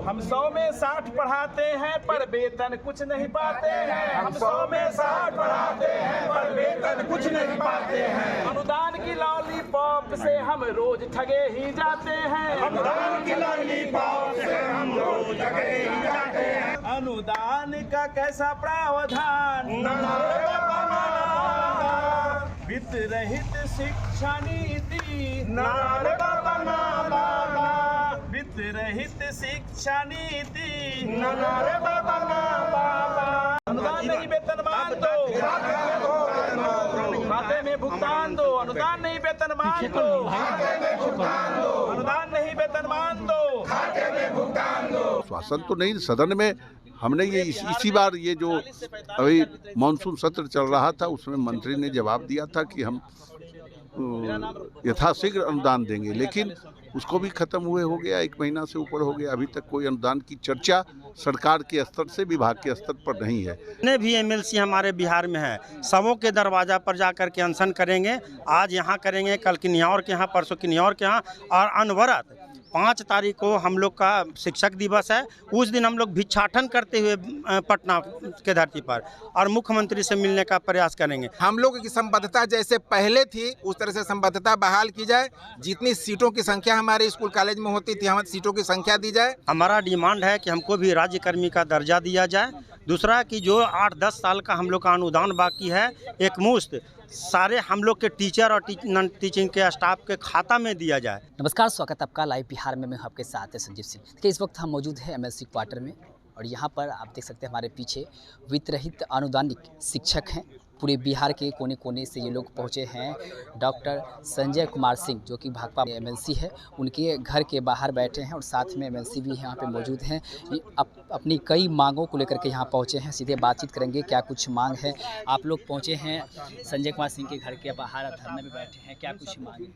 हम 100 में 60 पढ़ाते हैं पर वेतन कुछ नहीं पाते हैं। हम 100 में 60 पढ़ाते हैं पर वेतन कुछ नहीं पाते हैं। अनुदान की लॉलीपॉप से हम रोज ठगे ही जाते हैं। अनुदान की लॉलीपॉप से हम रोज ठगे ही जाते हैं। अनुदान का कैसा प्रावधान, वित्त रहित शिक्षा नीति, वित्त रहित शिक्षा नीति, अनुदान नहीं वेतनमान दो, खाते में भुगतान दो। अनुदान नहीं वेतनमान दो, अनुदान नहीं वेतनमान दो, खाते में भुगतान दो। शासन तो नहीं, सदन में हमने ये इसी बार ये जो अभी मानसून सत्र चल रहा था उसमें मंत्री ने जवाब दिया था कि हम यथाशीघ्र अनुदान देंगे, लेकिन उसको भी खत्म हुए हो गया, 1 महीना से ऊपर हो गया। अभी तक कोई अनुदान की चर्चा सरकार के स्तर से, विभाग के स्तर पर नहीं है। जितने भी एमएलसी हमारे बिहार में है सबों के दरवाजा पर जाकर के अनशन करेंगे। आज यहाँ करेंगे, कल किन्नौर के यहाँ, परसों किन्नौर के यहाँ, और अनवरत 5 तारीख को हम लोग का शिक्षक दिवस है। उस दिन हम लोग भिक्षाटन करते हुए पटना के धरती पर और मुख्यमंत्री से मिलने का प्रयास करेंगे। हम लोगों की संबद्धता जैसे पहले थी उस तरह से संबद्धता बहाल की जाए। जितनी सीटों की संख्या हमारे स्कूल कॉलेज में होती थी, हमारी सीटों की संख्या दी जाए। हमारा डिमांड है कि हमको भी राज्यकर्मी का दर्जा दिया जाए। दूसरा कि जो 8-10 साल का हम लोग का अनुदान बाकी है, एक मुश्त सारे हम लोग के टीचर और नॉन टीचिंग के स्टाफ के खाता में दिया जाए। नमस्कार, स्वागत आपका लाइव बिहार में। मैं आपके साथ है संजीव सिंह। देखिए, इस वक्त हम मौजूद हैं एमएलसी क्वार्टर में और यहाँ पर आप देख सकते हैं हमारे पीछे वित्त रहित अनुदानित शिक्षक हैं। पूरे बिहार के कोने कोने से ये लोग पहुँचे हैं। डॉक्टर संजय कुमार सिंह जो कि भाकपा एमएलसी है, उनके घर के बाहर बैठे हैं और साथ में एमएलसी भी यहाँ पे मौजूद हैं। अपनी कई मांगों को लेकर के यहाँ पहुँचे हैं। सीधे बातचीत करेंगे क्या कुछ मांग है। आप लोग पहुँचे हैं संजय कुमार सिंह के घर के बाहर धरने में बैठे हैं, क्या कुछ मांग है?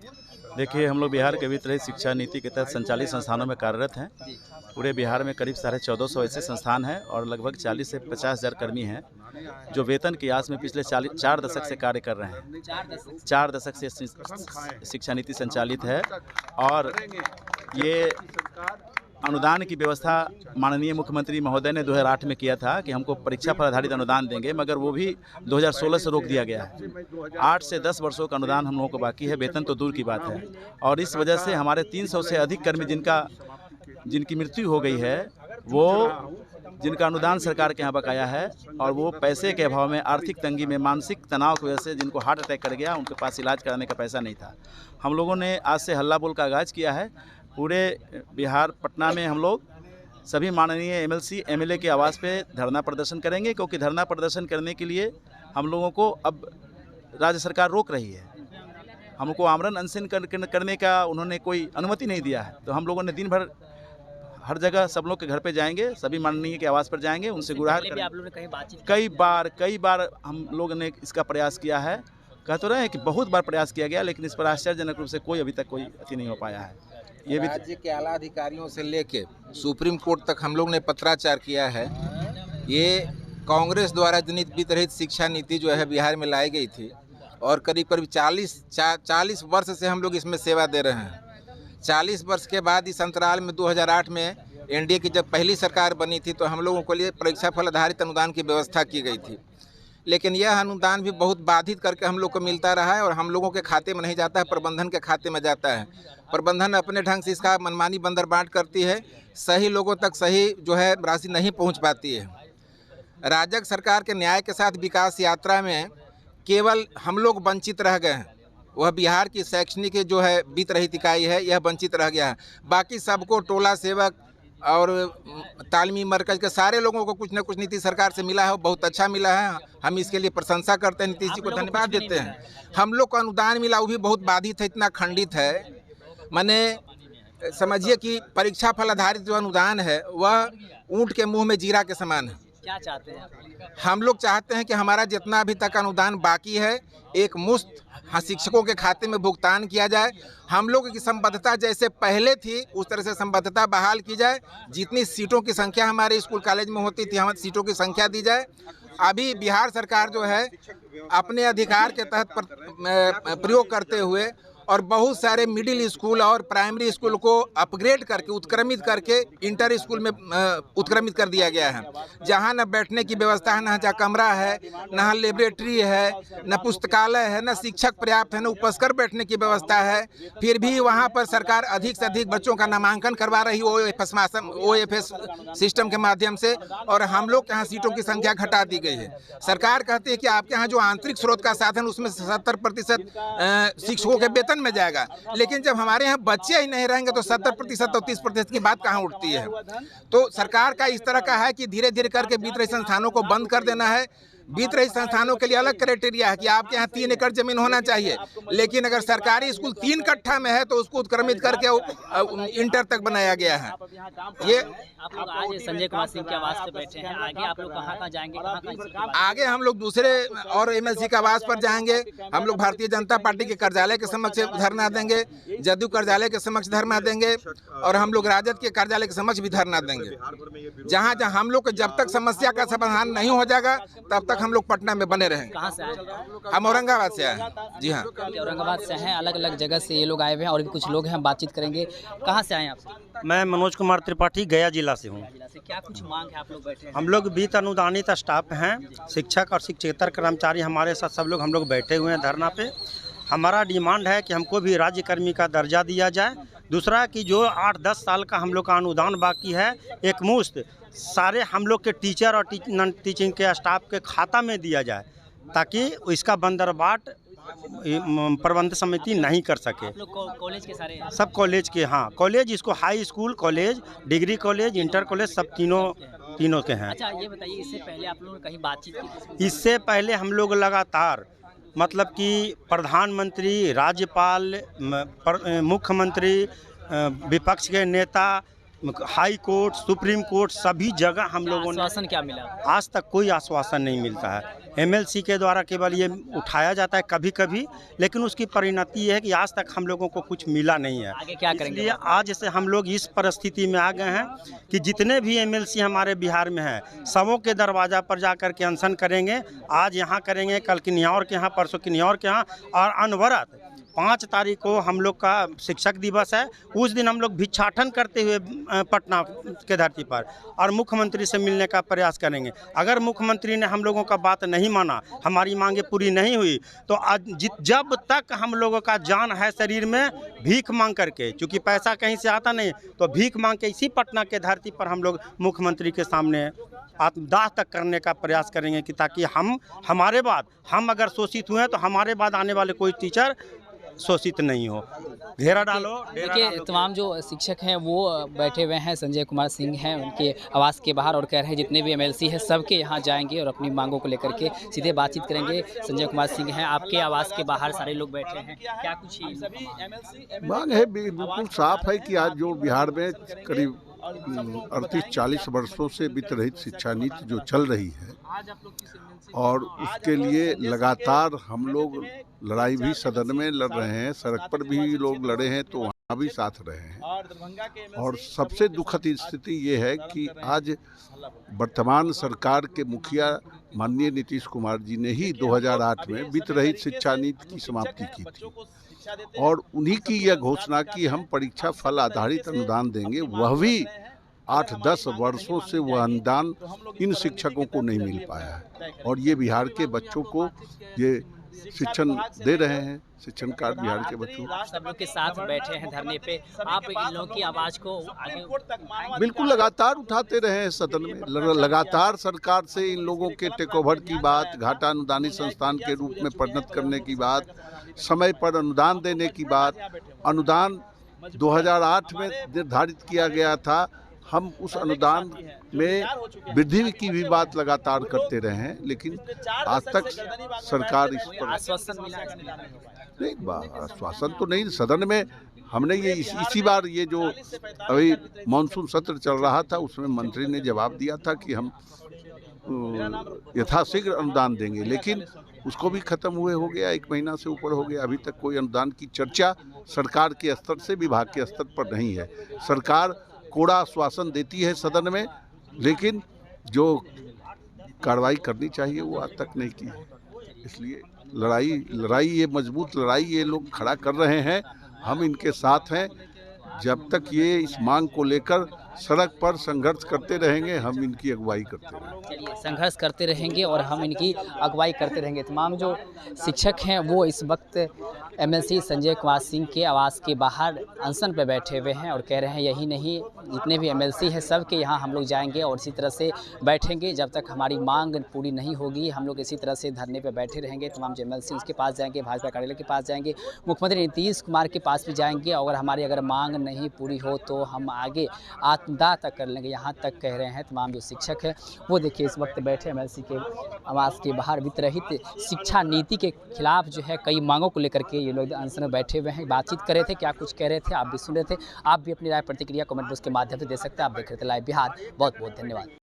देखिए, हम लोग बिहार के वित्त रहित शिक्षा नीति के तहत संचालित संस्थानों में कार्यरत हैं। पूरे बिहार में करीब 1450 ऐसे संस्थान हैं और लगभग 40 से 50 हज़ार कर्मी हैं जो वेतन की आस में पिछले 4 दशक से कार्य कर रहे हैं। 4 दशक से शिक्षा नीति संचालित है और ये अनुदान की व्यवस्था माननीय मुख्यमंत्री महोदय ने 2008 में किया था कि हमको परीक्षा पर आधारित अनुदान देंगे, मगर वो भी 2016 से रोक दिया गया है। 8 से 10 वर्षों का अनुदान हम लोगों को बाकी है, वेतन तो दूर की बात है। और इस वजह से हमारे 300 से अधिक कर्मी जिनकी मृत्यु हो गई है, वो जिनका अनुदान सरकार के यहाँ बकाया है और वो पैसे के अभाव में, आर्थिक तंगी में, मानसिक तनाव की वजह से जिनको हार्ट अटैक कर गया, उनके पास इलाज कराने का पैसा नहीं था। हम लोगों ने आज से हल्ला बोल का आगाज़ किया है। पूरे बिहार पटना में हम लोग सभी माननीय एमएलसी एमएलए के आवास पे धरना प्रदर्शन करेंगे, क्योंकि धरना प्रदर्शन करने के लिए हम लोगों को अब राज्य सरकार रोक रही है। हमको आमरण अनशन करने का उन्होंने कोई अनुमति नहीं दिया है। तो हम लोगों ने दिन भर हर जगह सब लोग के घर पे जाएंगे, सभी माननीय के आवास पर जाएंगे, उनसे गुहार करेंगे। आप लोगों ने कहीं बातचीत कई बार हम लोगों ने इसका प्रयास किया है। कह तो रहे हैं कि बहुत बार प्रयास किया गया, लेकिन इस पर आश्चर्यजनक रूप से कोई अभी तक कोई अति नहीं हो पाया है। ये भी राज्य के आला अधिकारियों से लेके सुप्रीम कोर्ट तक हम लोग ने पत्राचार किया है। ये कांग्रेस द्वारा जनित वित्त रहित शिक्षा नीति जो है बिहार में लाई गई थी और करीब 40 वर्ष से हम लोग इसमें सेवा दे रहे हैं। 40 वर्ष के बाद इस अंतराल में 2008 में एनडीए की जब पहली सरकार बनी थी तो हम लोगों के लिए परीक्षा फल आधारित अनुदान की व्यवस्था की गई थी, लेकिन यह अनुदान भी बहुत बाधित करके हम लोग को मिलता रहा है और हम लोगों के खाते में नहीं जाता है, प्रबंधन के खाते में जाता है। प्रबंधन अपने ढंग से इसका मनमानी बंदरबांट करती है, सही लोगों तक सही जो है राशि नहीं पहुँच पाती है। राजग सरकार के न्याय के साथ विकास यात्रा में केवल हम लोग वंचित रह गए हैं। वह बिहार की शैक्षणिक जो है वित्त रहित इकाई है, यह वंचित रह गया है। बाकी सबको टोला सेवक और तालीमी मरकज के सारे लोगों को कुछ न कुछ नीति सरकार से मिला है, बहुत अच्छा मिला है। हम इसके लिए प्रशंसा करते हैं, नीतीश जी को धन्यवाद देते हैं। हम लोग को अनुदान मिला वो भी बहुत बाधित है, इतना खंडित है। मैंने समझिए कि परीक्षा फल आधारित जो अनुदान है वह ऊँट के मुँह में जीरा के समान है। क्या चाहते हैं आप? हम लोग चाहते हैं कि हमारा जितना अभी तक अनुदान बाकी है एक मुश्त शिक्षकों के खाते में भुगतान किया जाए। हम लोग की संबद्धता जैसे पहले थी उस तरह से संबद्धता बहाल की जाए। जितनी सीटों की संख्या हमारे स्कूल कॉलेज में होती थी, हमारी सीटों की संख्या दी जाए। अभी बिहार सरकार जो है अपने अधिकार के तहत प्रयोग करते हुए और बहुत सारे मिडिल स्कूल और प्राइमरी स्कूल को अपग्रेड करके उत्क्रमित करके इंटर स्कूल में उत्क्रमित कर दिया गया है, जहाँ न बैठने की व्यवस्था है, न जहाँ कमरा है, न लेबोरेटरी है, न पुस्तकालय है, न शिक्षक पर्याप्त है, न उपस्कर बैठने की व्यवस्था है। फिर भी वहाँ पर सरकार अधिक से अधिक बच्चों का नामांकन करवा रही OFS सिस्टम के माध्यम से, और हम लोग के यहाँ सीटों की संख्या घटा दी गई है। सरकार कहती है कि आपके यहाँ जो आंतरिक स्रोत का साधन उसमें 70% शिक्षकों के वेतन में जाएगा, लेकिन जब हमारे यहाँ बच्चे ही नहीं रहेंगे तो 70% और 30% की बात कहाँ उठती है। तो सरकार का इस तरह का है कि धीरे धीरे करके बीत रही संस्थानों को बंद कर देना है। बीत रही संस्थानों के लिए अलग क्राइटेरिया है कि आपके यहाँ 3 एकड़ जमीन होना चाहिए, लेकिन अगर सरकारी स्कूल 3 कट्ठा में है तो उसको उत्क्रमित करके इंटर तक बनाया गया है। ये आप लोग आज संजय कुमार सिंह के आवास पे बैठे हैं, आगे आप लोग कहाँ जाएंगे, आगे हम लोग दूसरे और MLC के आवास पर जाएंगे। हम लोग भारतीय जनता पार्टी के कार्यालय के समक्ष धरना देंगे, जदयू कार्यालय के समक्ष धरना देंगे, और हम लोग राजद के कार्यालय के समक्ष भी धरना देंगे। जहाँ जहाँ हम लोग जब तक समस्या का समाधान नहीं हो जाएगा तब तक हम लोग पटना में बने रहेंगे। कहाँ से आए? हम औरंगाबाद से आए। जी हाँ, औरंगाबाद से हैं, अलग अलग जगह से ये लोग आए हुए हैं, और भी कुछ लोग हैं, हम बातचीत करेंगे। कहाँ से आए आप? मैं मनोज कुमार त्रिपाठी, गया जिला से हूँ। क्या कुछ मांग है आप लोग बैठे हैं? हम लोग वित्त अनुदानित स्टाफ हैं, शिक्षक और शिक्षकेतर कर्मचारी हमारे साथ सब लोग हम लोग बैठे हुए हैं धरना पे। हमारा डिमांड है कि हमको भी राज्यकर्मी का दर्जा दिया जाए। दूसरा कि जो 8-10 साल का हम लोग का अनुदान बाकी है, एक मुश्त सारे हम लोग के टीचर और नॉन टीचिंग के स्टाफ के खाता में दिया जाए, ताकि इसका बंदरबाट प्रबंध समिति नहीं कर सके। आप लोग कॉलेज के सारे सब कॉलेज के, हाँ कॉलेज, इसको high school college, degree college, inter college, सब तीनों के हैं। अच्छा ये बताइए, इससे पहले आप लोगों ने कहीं बातचीत की? इससे पहले हम लोग लगातार मतलब कि प्रधानमंत्री, राज्यपाल, मुख्यमंत्री, विपक्ष के नेता, हाई कोर्ट, सुप्रीम कोर्ट, सभी जगह हम लोगों ने, आश्वासन क्या मिला? आज तक कोई आश्वासन नहीं मिलता है। MLC के द्वारा केवल ये उठाया जाता है कभी कभी, लेकिन उसकी परिणति ये है कि आज तक हम लोगों को कुछ मिला नहीं है। आगे क्या करेंगे? इसलिए आज से हम लोग इस परिस्थिति में आ गए हैं कि जितने भी MLC हमारे बिहार में हैं, सबों के दरवाज़ा पर जा कर के अनशन करेंगे। आज यहाँ करेंगे, कल किन्नौर के यहाँ, परसों किन्नौर के यहाँ, और अनवरत 5 तारीख को हम लोग का शिक्षक दिवस है। उस दिन हम लोग भिक्षाटन करते हुए पटना के धरती पर और मुख्यमंत्री से मिलने का प्रयास करेंगे। अगर मुख्यमंत्री ने हम लोगों का बात नहीं माना, हमारी मांगे पूरी नहीं हुई, तो जब तक हम लोगों का जान है शरीर में, भीख मांग करके, चूँकि पैसा कहीं से आता नहीं, तो भीख मांग के इसी पटना के धरती पर हम लोग मुख्यमंत्री के सामने आत्मदाह तक करने का प्रयास करेंगे, कि ताकि हमारे बाद, हम अगर शोषित हुए तो हमारे बाद आने वाले कोई टीचर शोषित नहीं हो। घेरा डालो। देखिए, तमाम जो शिक्षक हैं वो बैठे हुए हैं, संजय कुमार सिंह हैं उनके आवास के बाहर, और कह रहे हैं जितने भी MLC हैं सबके यहाँ जाएंगे और अपनी मांगों को लेकर के सीधे बातचीत करेंगे। संजय कुमार सिंह हैं, आपके आवास के बाहर सारे लोग बैठे हैं, क्या कुछ मांग है? बिल्कुल साफ है कि आज जो बिहार में करीब 38-40 वर्षों से वित्त रहित शिक्षा नीति जो चल रही है, और उसके लिए लगातार हम लोग लड़ाई भी सदन में लड़ रहे हैं, सड़क पर भी लोग लड़े हैं, तो वहाँ भी साथ रहे हैं। और सबसे दुखद स्थिति ये है कि आज वर्तमान सरकार के मुखिया माननीय नीतीश कुमार जी ने ही 2008 में वित्त रहित शिक्षा नीति की समाप्ति की थी, और उन्हीं की यह घोषणा कि हम परीक्षा फल आधारित अनुदान देंगे, वह भी 8-10 वर्षों से वह अनुदान इन शिक्षकों को नहीं मिल पाया है। और ये बिहार के बच्चों को ये शिक्षण दे रहे हैं, शिक्षण कार्ड बिहार के बच्चों। सब लोग के साथ बैठे हैं धरने पे, आप इन लोगों की आवाज को आगे बिल्कुल लगातार उठाते रहे हैं सदन में। लगातार सरकार से इन लोगों के टेक ओवर की बात, घाटा अनुदानित संस्थान के रूप में परिणत करने की बात, समय पर अनुदान देने की बात। अनुदान 2008 में निर्धारित किया गया था, हम उस अनुदान में वृद्धि की भी बात लगातार करते रहे हैं, लेकिन आज तक सरकार इस पर आश्वासन मिला नहीं। आश्वासन तो नहीं, सदन में हमने ये इसी बार ये जो अभी मानसून सत्र चल रहा था उसमें मंत्री ने जवाब दिया था कि हम यथाशीघ्र अनुदान देंगे, लेकिन उसको भी खत्म हुए हो गया, 1 महीना से ऊपर हो गया। अभी तक कोई अनुदान की चर्चा सरकार के स्तर से, विभाग के स्तर पर नहीं है। सरकार कोड़ा आश्वासन देती है सदन में, लेकिन जो कार्रवाई करनी चाहिए वो आज तक नहीं की है। इसलिए लड़ाई ये मजबूत लड़ाई ये लोग खड़ा कर रहे हैं। हम इनके साथ हैं। जब तक ये इस मांग को लेकर सड़क पर संघर्ष करते रहेंगे, हम इनकी अगुवाई करते रहेंगे। चलिए, संघर्ष करते रहेंगे और हम इनकी अगुवाई करते रहेंगे। तमाम जो शिक्षक हैं वो इस वक्त एमएलसी संजय कुमार सिंह के आवास के बाहर अनशन पर बैठे हुए हैं और कह रहे हैं यही नहीं, जितने भी एमएलसी हैं सब के यहाँ हम लोग जाएंगे और इसी तरह से बैठेंगे जब तक हमारी मांग पूरी नहीं होगी। हम लोग इसी तरह से धरने पर बैठे रहेंगे। तमाम जो एमएलसी उसके पास जाएंगे, भाजपा कार्यालय के पास जाएंगे, मुख्यमंत्री नीतीश कुमार के पास भी जाएंगे और हमारी अगर मांग नहीं पूरी हो तो हम आगे आत्मदाह तक कर लेंगे, यहाँ तक कह रहे हैं तमाम जो शिक्षक हैं। वो देखिए इस वक्त बैठे एमएलसी के आवास के बाहर वित्त रहित शिक्षा नीति के खिलाफ जो है कई मांगों को लेकर के ये लोग अनशन में बैठे हुए हैं। बातचीत कर रहे थे, क्या कुछ कह रहे थे आप भी सुन रहे थे। आप भी अपनी राय प्रतिक्रिया कमेंट बॉक्स के माध्यम से दे सकते हैं। आप देख रहे थे लाइव बिहार। बहुत बहुत धन्यवाद।